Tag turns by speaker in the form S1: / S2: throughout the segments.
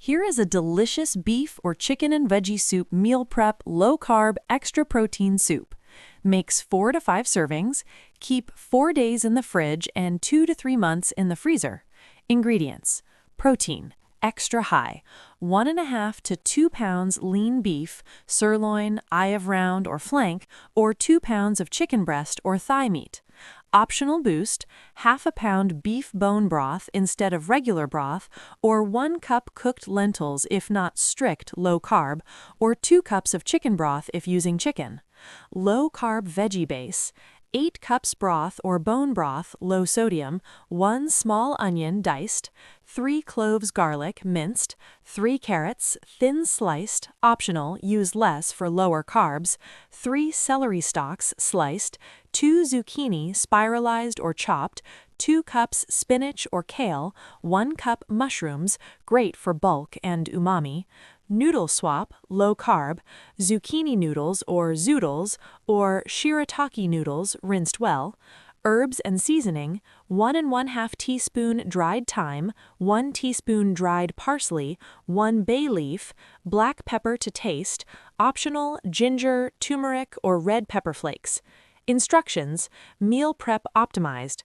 S1: Here is a delicious beef or chicken and veggie soup meal prep low-carb extra protein soup. Makes 4 to 5 servings, keep 4 days in the fridge and 2 to 3 months in the freezer. Ingredients: protein, extra high, 1.5 to 2 pounds lean beef, sirloin, eye of round or flank, or 2 pounds of chicken breast or thigh meat. Optional boost: half a pound beef bone broth instead of regular broth, or 1 cup cooked lentils if not strict low carb, or 2 cups of chicken broth if using chicken. Low carb veggie base: 8 cups broth or bone broth, low sodium, 1 small onion diced, 3 cloves garlic minced, 3 carrots thin sliced, optional, use less for lower carbs, 3 celery stalks sliced, 2 zucchini spiralized or chopped, 2 cups spinach or kale, 1 cup mushrooms, great for bulk and umami. Noodle swap, low carb, zucchini noodles or zoodles, or shirataki noodles rinsed well. Herbs and seasoning: 1 1/2 teaspoon dried thyme, 1 teaspoon dried parsley, 1 bay leaf, black pepper to taste, optional ginger, turmeric, or red pepper flakes. Instructions: meal prep optimized.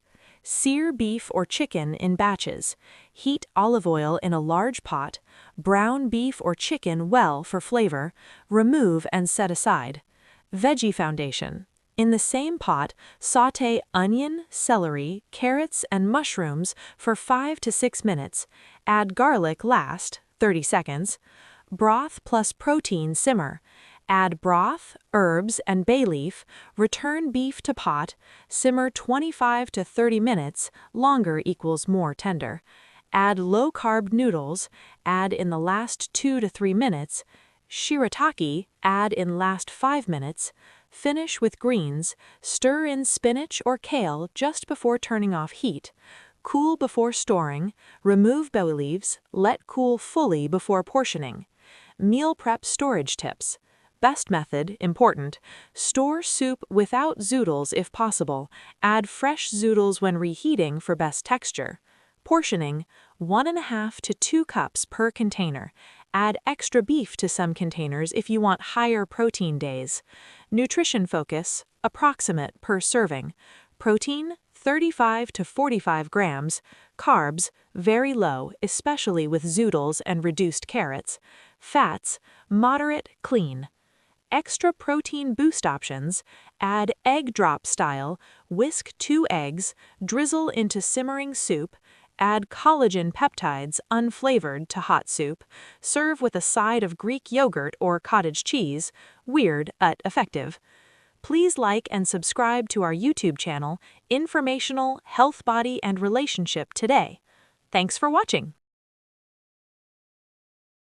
S1: Sear beef or chicken in batches. Heat olive oil in a large pot. Brown beef or chicken well for flavor. Remove and set aside. Veggie foundation: in the same pot, sauté onion, celery, carrots, and mushrooms for 5 to 6 minutes. Add garlic last, 30 seconds. Broth plus protein simmer. Add broth, herbs, and bay leaf, return beef to pot, simmer 25 to 30 minutes, longer equals more tender. Add low-carb noodles, add in the last 2 to 3 minutes. Shirataki, add in last 5 minutes. Finish with greens, stir in spinach or kale just before turning off heat. Cool before storing, remove bay leaves, let cool fully before portioning. Meal prep storage tips. Best method, important, store soup without zoodles if possible. Add fresh zoodles when reheating for best texture. Portioning: 1.5 to 2 cups per container. Add extra beef to some containers if you want higher protein days. Nutrition focus: approximate per serving. Protein: 35 to 45 grams. Carbs: very low, especially with zoodles and reduced carrots. Fats: moderate, clean. Extra protein boost options: add egg drop style, whisk 2 eggs, drizzle into simmering soup, add collagen peptides unflavored to hot soup, serve with a side of Greek yogurt or cottage cheese, weird but effective. Please like and subscribe to our YouTube channel, Informational Health, Body, and Relationship Today. Thanks for watching.